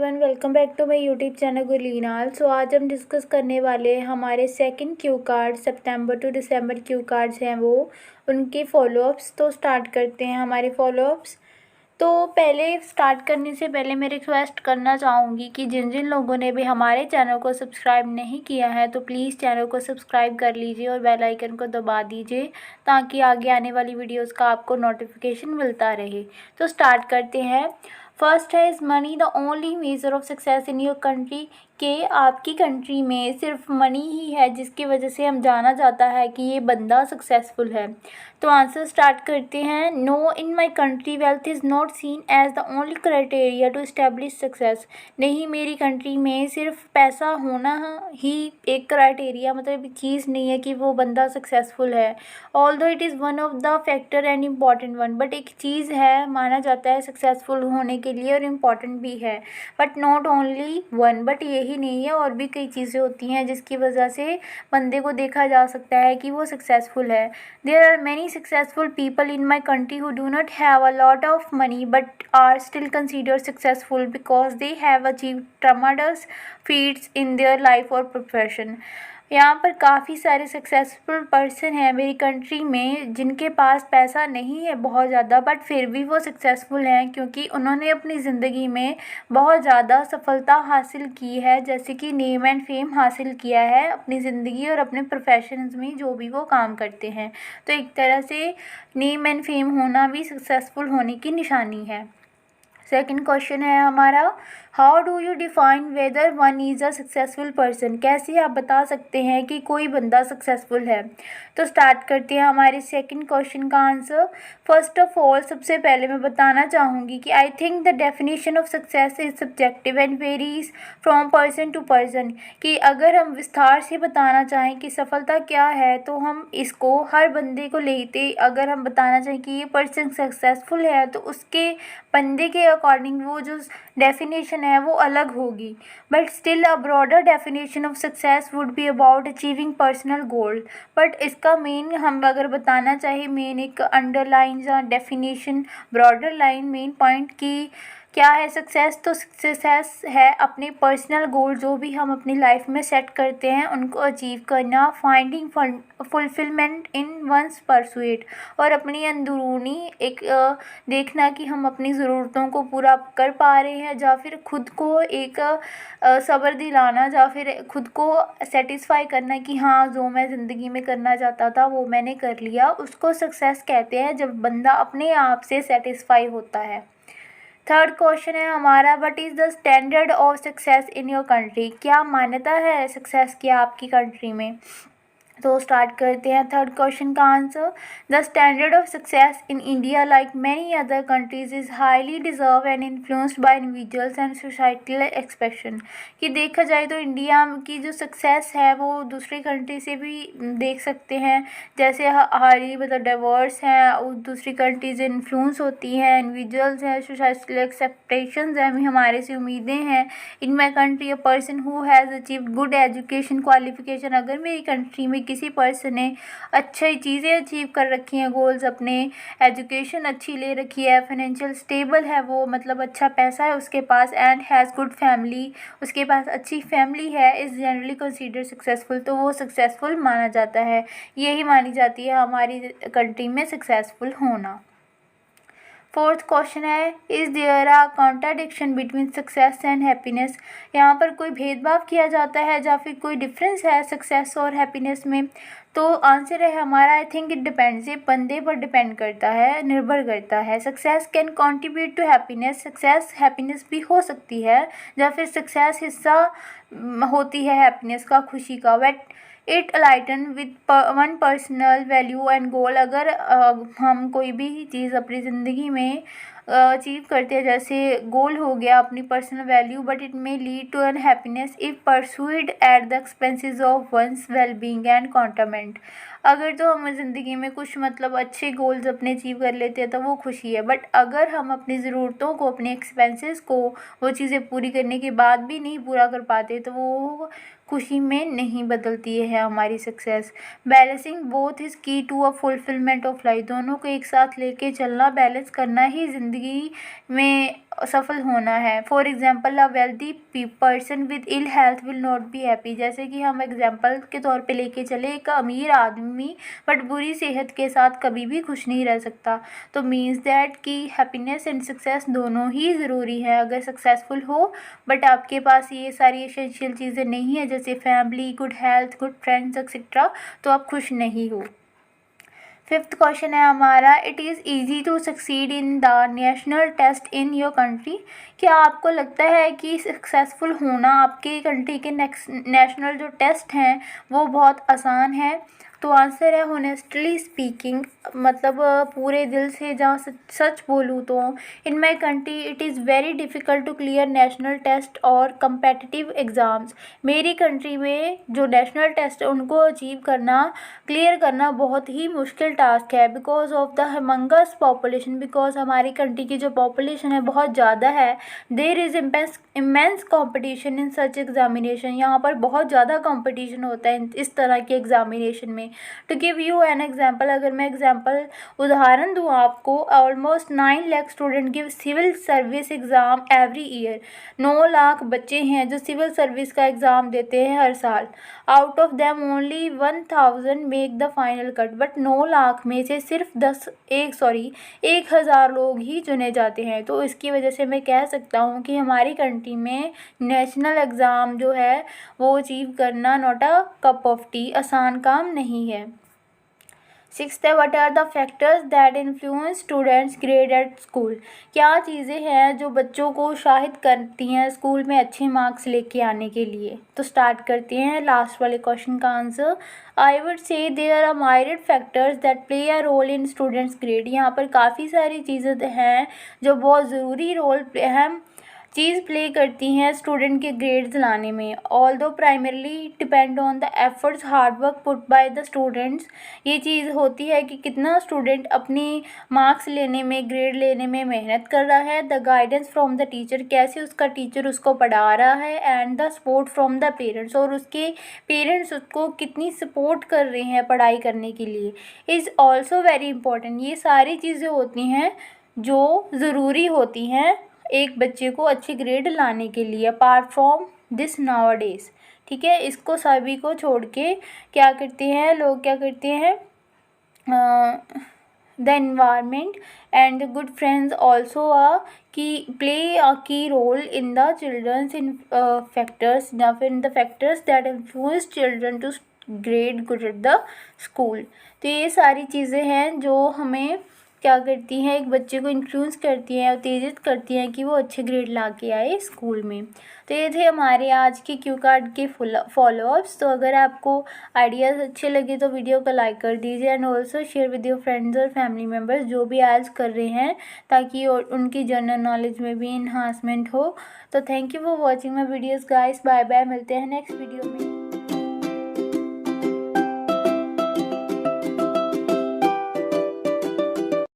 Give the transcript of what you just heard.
Everyone, welcome back to my YouTube channel गुलीनाल। So आज हम डिस्कस करने वाले हैं हमारे सेकंड क्यू कार्ड, सितंबर टू दिसंबर क्यू कार्ड्स हैं वो उनके फॉलोअप्स। तो स्टार्ट करते हैं हमारे फॉलोअप्स। तो पहले स्टार्ट करने से पहले मैं रिक्वेस्ट करना चाहूँगी कि जिन जिन लोगों ने भी हमारे चैनल को सब्सक्राइब नहीं किया है तो प्लीज़ चैनल को सब्सक्राइब कर लीजिए और बेल आइकन को दबा दीजिए ताकि आगे आने वाली वीडियोस का आपको नोटिफिकेशन मिलता रहे। तो स्टार्ट करते हैं। फर्स्ट है, is money the only measure of success in your country? कि आपकी कंट्री में सिर्फ मनी ही है जिसकी वजह से हम जाना जाता है कि ये बंदा सक्सेसफुल है। तो आंसर स्टार्ट करते हैं। No, in my country wealth is not seen as the only criteria to establish success. नहीं, मेरी कंट्री में सिर्फ पैसा होना ही एक क्राइटेरिया, मतलब चीज़ नहीं है कि वो बंदा सक्सेसफुल है। ऑल दो it is one of the factor and important one, but एक चीज़ है, माना जाता है सक्सेसफुल होने के लिए और इम्पॉर्टेंट भी है, but not only one. But यही नहीं है, और भी कई चीज़ें होती हैं जिसकी वजह से बंदे को देखा जा सकता है कि वो सक्सेसफुल है। There are many successful people in my country who do not have a lot of money but are still considered successful because they have achieved tremendous feats in their life or profession। यहाँ पर काफ़ी सारे successful person हैं मेरी country में जिनके पास पैसा नहीं है बहुत ज़्यादा, बट फिर भी वो सक्सेसफुल हैं क्योंकि उन्होंने अपनी ज़िंदगी में बहुत ज़्यादा सफलता हासिल की है, जैसे कि नेम एंड फेम हासिल किया है अपनी ज़िंदगी और अपने प्रोफेशंस में जो भी वो काम करते हैं। तो एक तरह से नेम एंड फेम होना भी सक्सेसफुल होने की निशानी है। सेकंड क्वेश्चन है हमारा, how do you define whether one is a successful person? कैसे आप बता सकते हैं कि कोई बंदा सक्सेसफुल है? तो स्टार्ट करते हैं हमारे सेकंड क्वेश्चन का आंसर। फर्स्ट ऑफ ऑल, सबसे पहले मैं बताना चाहूँगी कि I think the definition of success is subjective and varies from person to person. कि अगर हम विस्तार से बताना चाहें कि सफलता क्या है तो हम इसको हर बंदे को लेते, अगर हम बताना चाहें कि ये पर्सन सक्सेसफुल है तो उसके बंदे के अकॉर्डिंग वो जो डेफिनेशन है वो अलग होगी। But still a broader definition of success would be about achieving personal goal. But इसका मेन हम अगर बताना चाहे, मेन एक अंडरलाइन या definition, broader line, main point की क्या है सक्सेस? तो सक्सेस है अपने पर्सनल गोल जो भी हम अपनी लाइफ में सेट करते हैं उनको अचीव करना, finding fulfilment in one's pursuit, और अपनी अंदरूनी एक देखना कि हम अपनी ज़रूरतों को पूरा कर पा रहे हैं, या फिर खुद को एक सब्र दिलाना, या फिर खुद को सेटिस्फाई करना कि हाँ, जो मैं ज़िंदगी में करना चाहता था वो मैंने कर लिया, उसको सक्सेस कहते हैं जब बंदा अपने आप से सेटिस्फाई होता है। थर्ड क्वेश्चन है हमारा, what is the standard of success in your country? क्या मान्यता है सक्सेस की आपकी कंट्री में? तो स्टार्ट करते हैं थर्ड क्वेश्चन का answer. The standard of success in India like many other countries is highly deserve and influenced by individuals and societal expectation. कि देखा जाए तो इंडिया की जो सक्सेस है वो दूसरी कंट्री से भी देख सकते हैं, जैसे हाईली मतलब डाइवर्स हैं, दूसरी कंट्रीज इन्फ्लुएंस होती हैं, इंडिविजुअल्स हैं, सोसाइटल एक्सपेक्टेशंस हैं, हमारे से उम्मीदें हैं। In my country a person who has achieve good education qualification. अगर मेरी कंट्री में किसी पर्सन ने अच्छी चीज़ें अचीव कर रखी हैं, गोल्स अपने, एजुकेशन अच्छी ले रखी है, फाइनेंशियल स्टेबल है वो, मतलब अच्छा पैसा है उसके पास, एंड हैज़ गुड फैमिली, उसके पास अच्छी फैमिली है, इज़ जनरली कंसीडर सक्सेसफुल, तो वो सक्सेसफुल माना जाता है। यही मानी जाती है हमारी कंट्री में सक्सेसफुल होना। फोर्थ क्वेश्चन है, is there a contradiction between success and happiness? यहाँ पर कोई भेदभाव किया जाता है या फिर कोई डिफरेंस है सक्सेस और हैप्पीनेस में? तो आंसर है हमारा, आई थिंक इट डिपेंड्स। ये बंदे पर डिपेंड करता है, निर्भर करता है। Success can contribute to happiness, success happiness भी हो सकती है, या फिर सक्सेस हिस्सा होती है हैप्पीनेस का, खुशी का। But it aligned with one personal value and goal. अगर हम कोई भी चीज़ अपनी ज़िंदगी में अचीव करते हैं, जैसे गोल हो गया अपनी personal value, but it may lead to an happiness if pursued at the expenses of one's wellbeing and contentment. अगर तो हम ज़िंदगी में कुछ मतलब अच्छे गोल्स अपने अचीव कर लेते हैं तो वो खुशी है, बट अगर हम अपनी ज़रूरतों को, अपने एक्सपेंसेस को, वो चीज़ें पूरी करने के बाद भी नहीं पूरा कर पाते तो वो खुशी में नहीं बदलती है हमारी success. Balancing both is key to a fulfilment of life. दोनों को एक साथ लेके चलना, बैलेंस करना ही ज़िंदगी ज़िंदगी में सफल होना है। For example, a wealthy person with ill health will not be happy. जैसे कि हम एग्ज़ाम्पल के तौर पे लेके चले, एक अमीर आदमी बट बुरी सेहत के साथ कभी भी खुश नहीं रह सकता। तो मीन्स दैट कि हैप्पीनेस एंड सक्सेस दोनों ही ज़रूरी है। अगर सक्सेसफुल हो बट आपके पास ये सारी एसेंशियल चीज़ें नहीं है, जैसे family, good health, good friends etcetera, तो आप खुश नहीं हो। फिफ्थ क्वेश्चन है हमारा, it is easy to succeed in the national test in your country. क्या आपको लगता है कि सक्सेसफुल होना आपके कंट्री के नेशनल जो टेस्ट हैं वो बहुत आसान है? तो आंसर है होनेस्टली स्पीकिंग, मतलब पूरे दिल से जहाँ सच बोलूँ तो in my country it is very difficult to clear national test और कम्पेटिटिव एग्ज़ाम्स। मेरी कंट्री में जो नेशनल टेस्ट है उनको अचीव करना, क्लियर करना बहुत ही मुश्किल टास्क है, because of the humongous population. Because हमारी कंट्री की जो पॉपुलेशन है बहुत ज़्यादा है। There is immense competition in such examination. यहाँ पर बहुत ज़्यादा कॉम्पिटिशन होता है इस तरह के एग्जामिनेशन में। To give you an example, अगर मैं उदाहरण दूँ आपको, almost 9 lakh student give civil service exam every year. 9 lakh बच्चे हैं जो सिविल सर्विस का एग्ज़ाम देते हैं हर साल। Out of them only 1000 make the final cut. But 9 lakh में से सिर्फ 1000 लोग ही चुने जाते हैं। तो इसकी वजह से मैं कह सकता हूँ कि हमारी कंट्री में नेशनल एग्ज़ाम जो है वो अचीव करना not a cup of tea, आसान काम नहीं है। सिक्स्थ है, what are the factors that influence students grade at school. क्या चीज़ें हैं जो बच्चों को उत्साहित करती हैं स्कूल में अच्छे मार्क्स लेके आने के लिए? तो स्टार्ट करते हैं लास्ट वाले क्वेश्चन का answer. I would say there are mild factors that play a role in students grade. यहाँ पर काफ़ी सारी चीज़ें हैं जो बहुत ज़रूरी रोल अहम चीज़ प्ले करती हैं स्टूडेंट के ग्रेड्स लाने में। Although primarily depend on the efforts hard work put by the students. ये चीज़ होती है कि कितना स्टूडेंट अपनी मार्क्स लेने में, ग्रेड लेने में मेहनत कर रहा है। The guidance from the teacher, कैसे उसका टीचर उसको पढ़ा रहा है। And the support from the parents, और उसके पेरेंट्स उसको कितनी सपोर्ट कर रहे हैं पढ़ाई करने के लिए, इज़ ऑल्सो वेरी इंपॉर्टेंट। ये सारी चीज़ें होती हैं जो ज़रूरी होती हैं एक बच्चे को अच्छे ग्रेड लाने के लिए। अपार्ट फ्रॉम दिस नाउअडेज, ठीक है, इसको सभी को छोड़ के क्या करते हैं लोग, क्या करते हैं, the environment and the good friends also play a key role in the children's in factors, या फिर in the factors that influence children to grade good at the school. तो ये सारी चीज़ें हैं जो हमें क्या करती हैं, एक बच्चे को इन्फ्लुएंस करती हैं, उत्तेजित करती हैं कि वो अच्छे ग्रेड ला के आए स्कूल में। तो ये थे हमारे आज के क्यू कार्ड के फॉलोअप्स। तो अगर आपको आइडियाज़ अच्छे लगे तो वीडियो को लाइक कर दीजिए and also share with your friends और फैमिली मेम्बर्स जो भी आइल्स कर रहे हैं, ताकि उनकी जनरल नॉलेज में भी इन्हांसमेंट हो। तो thank you for watching my videos guys. Bye bye, मिलते हैं नेक्स्ट वीडियो में।